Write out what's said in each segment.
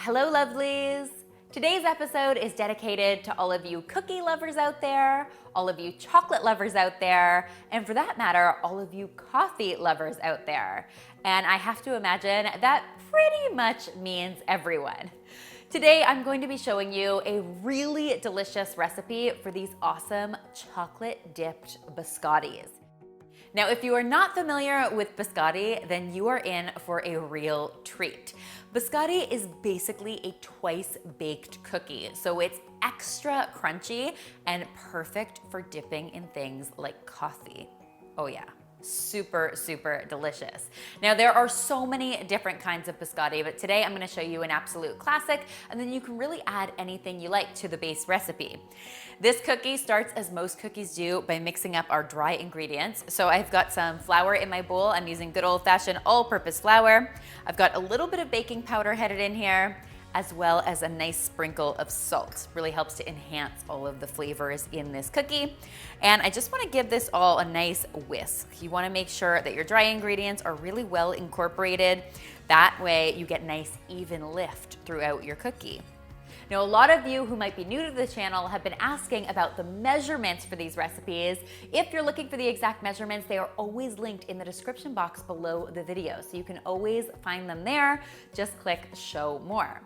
Hello, lovelies. Today's episode is dedicated to all of you cookie lovers out there, all of you chocolate lovers out there, and for that matter, all of you coffee lovers out there. And I have to imagine that pretty much means everyone. Today, I'm going to be showing you a really delicious recipe for these awesome chocolate-dipped biscottis. Now, if you are not familiar with biscotti, then you are in for a real treat. Biscotti is basically a twice-baked cookie, so it's extra crunchy and perfect for dipping in things like coffee. Oh yeah. Super, super delicious. Now, there are so many different kinds of biscotti, but today I'm going to show you an absolute classic, and then you can really add anything you like to the base recipe. This cookie starts as most cookies do by mixing up our dry ingredients. So I've got some flour in my bowl. I'm using good old-fashioned all-purpose flour. I've got a little bit of baking powder headed in here, as well as a nice sprinkle of salt. Really helps to enhance all of the flavors in this cookie. And I just wanna give this all a nice whisk. You wanna make sure that your dry ingredients are really well incorporated. That way you get nice even lift throughout your cookie. Now, a lot of you who might be new to the channel have been asking about the measurements for these recipes. If you're looking for the exact measurements, they are always linked in the description box below the video. So you can always find them there. Just click show more.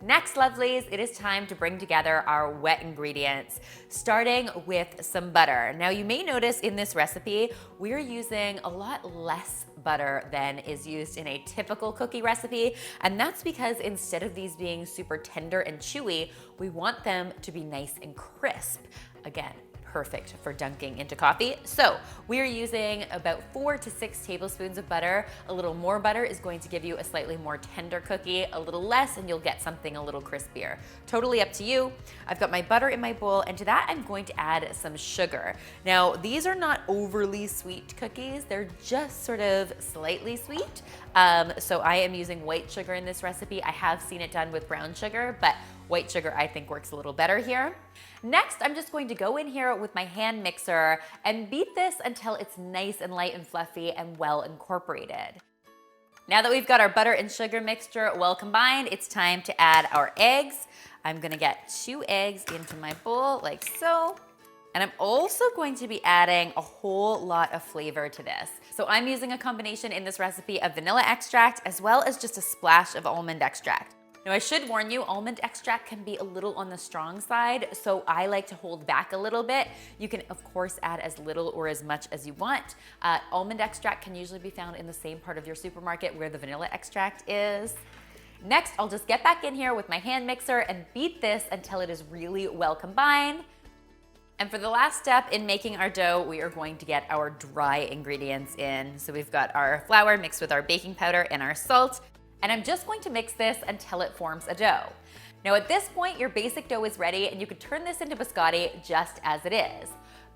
Next, lovelies, it is time to bring together our wet ingredients, starting with some butter. Now, you may notice in this recipe, we're using a lot less butter than is used in a typical cookie recipe, and that's because instead of these being super tender and chewy, we want them to be nice and crisp. Again, perfect for dunking into coffee. So we are using about 4 to 6 tablespoons of butter. A little more butter is going to give you a slightly more tender cookie, a little less, and you'll get something a little crispier. Totally up to you. I've got my butter in my bowl, and to that I'm going to add some sugar. Now, these are not overly sweet cookies. They're just sort of slightly sweet. So I am using white sugar in this recipe. I have seen it done with brown sugar, but white sugar I think works a little better here. Next, I'm just going to go in here with my hand mixer and beat this until it's nice and light and fluffy and well incorporated. Now that we've got our butter and sugar mixture well combined, it's time to add our eggs. I'm gonna get 2 eggs into my bowl like so. And I'm also going to be adding a whole lot of flavor to this. So I'm using a combination in this recipe of vanilla extract as well as just a splash of almond extract. Now, I should warn you, almond extract can be a little on the strong side, so I like to hold back a little bit. You can, of course, add as little or as much as you want. Almond extract can usually be found in the same part of your supermarket where the vanilla extract is. Next, I'll just get back in here with my hand mixer and beat this until it is really well combined. And for the last step in making our dough, we are going to get our dry ingredients in. So we've got our flour mixed with our baking powder and our salt. And I'm just going to mix this until it forms a dough. Now at this point, your basic dough is ready and you can turn this into biscotti just as it is.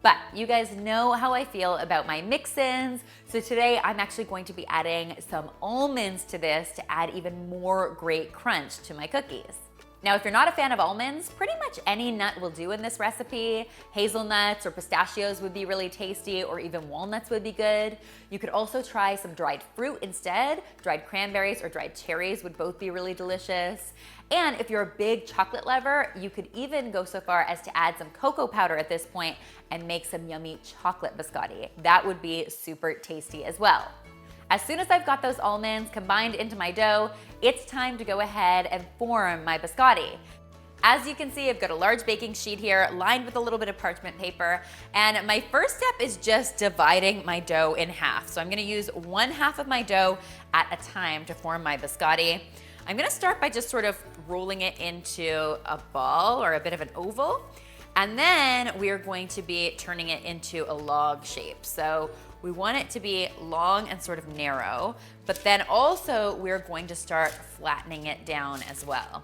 But you guys know how I feel about my mix-ins, so today I'm actually going to be adding some almonds to this to add even more great crunch to my cookies. Now, if you're not a fan of almonds, pretty much any nut will do in this recipe. Hazelnuts or pistachios would be really tasty, or even walnuts would be good. You could also try some dried fruit instead. Dried cranberries or dried cherries would both be really delicious. And if you're a big chocolate lover, you could even go so far as to add some cocoa powder at this point and make some yummy chocolate biscotti. That would be super tasty as well. As soon as I've got those almonds combined into my dough, it's time to go ahead and form my biscotti. As you can see, I've got a large baking sheet here lined with a little bit of parchment paper, and my first step is just dividing my dough in half. So I'm gonna use 1/2 of my dough at a time to form my biscotti. I'm gonna start by just sort of rolling it into a ball or a bit of an oval, and then we're going to be turning it into a log shape. So we want it to be long and sort of narrow, but then also we're going to start flattening it down as well.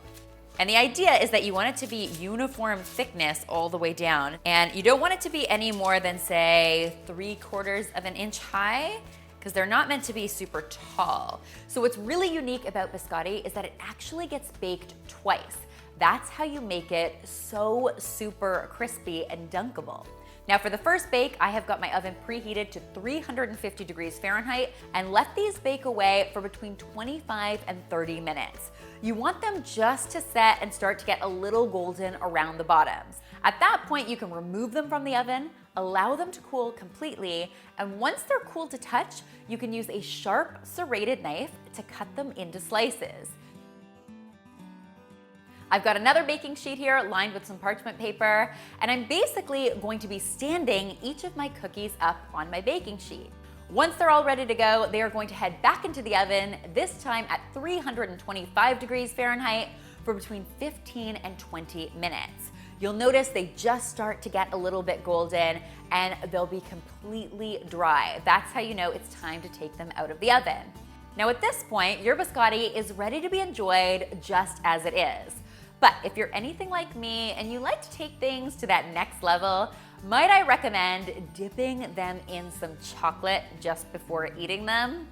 And the idea is that you want it to be uniform thickness all the way down, and you don't want it to be any more than, say, 3/4 of an inch high, because they're not meant to be super tall. So what's really unique about biscotti is that it actually gets baked twice. That's how you make it so super crispy and dunkable. Now for the first bake, I have got my oven preheated to 350 degrees Fahrenheit and let these bake away for between 25 and 30 minutes. You want them just to set and start to get a little golden around the bottoms. At that point, you can remove them from the oven, allow them to cool completely, and once they're cool to touch, you can use a sharp serrated knife to cut them into slices. I've got another baking sheet here lined with some parchment paper, and I'm basically going to be standing each of my cookies up on my baking sheet. Once they're all ready to go, they are going to head back into the oven, this time at 325 degrees Fahrenheit for between 15 and 20 minutes. You'll notice they just start to get a little bit golden and they'll be completely dry. That's how you know it's time to take them out of the oven. Now at this point, your biscotti is ready to be enjoyed just as it is. But if you're anything like me and you like to take things to that next level, might I recommend dipping them in some chocolate just before eating them?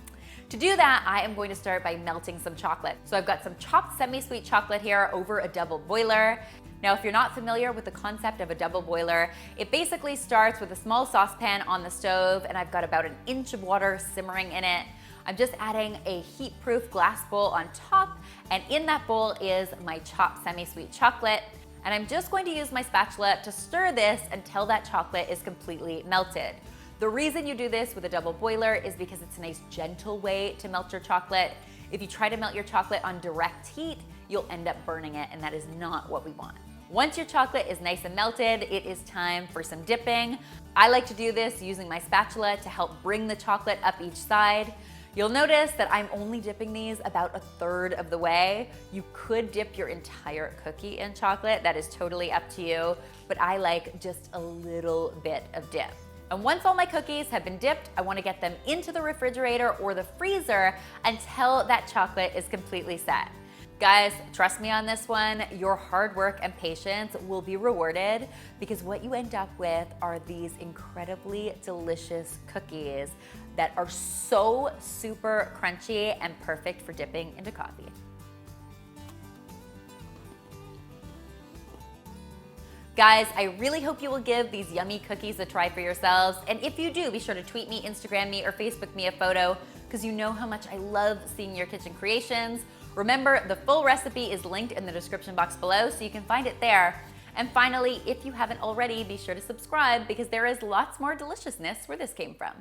To do that, I am going to start by melting some chocolate. So I've got some chopped semi-sweet chocolate here over a double boiler. Now, if you're not familiar with the concept of a double boiler, it basically starts with a small saucepan on the stove, and I've got about 1 inch of water simmering in it. I'm just adding a heat-proof glass bowl on top, and in that bowl is my chopped semi-sweet chocolate. And I'm just going to use my spatula to stir this until that chocolate is completely melted. The reason you do this with a double boiler is because it's a nice gentle way to melt your chocolate. If you try to melt your chocolate on direct heat, you'll end up burning it, and that is not what we want. Once your chocolate is nice and melted, it is time for some dipping. I like to do this using my spatula to help bring the chocolate up each side. You'll notice that I'm only dipping these about 1/3 of the way. You could dip your entire cookie in chocolate, that is totally up to you, but I like just a little bit of dip. And once all my cookies have been dipped, I want to get them into the refrigerator or the freezer until that chocolate is completely set. Guys, trust me on this one, your hard work and patience will be rewarded because what you end up with are these incredibly delicious cookies that are so super crunchy and perfect for dipping into coffee. Guys, I really hope you will give these yummy cookies a try for yourselves. And if you do, be sure to tweet me, Instagram me, or Facebook me a photo because you know how much I love seeing your kitchen creations. Remember, the full recipe is linked in the description box below, so you can find it there. And finally, if you haven't already, be sure to subscribe because there is lots more deliciousness where this came from.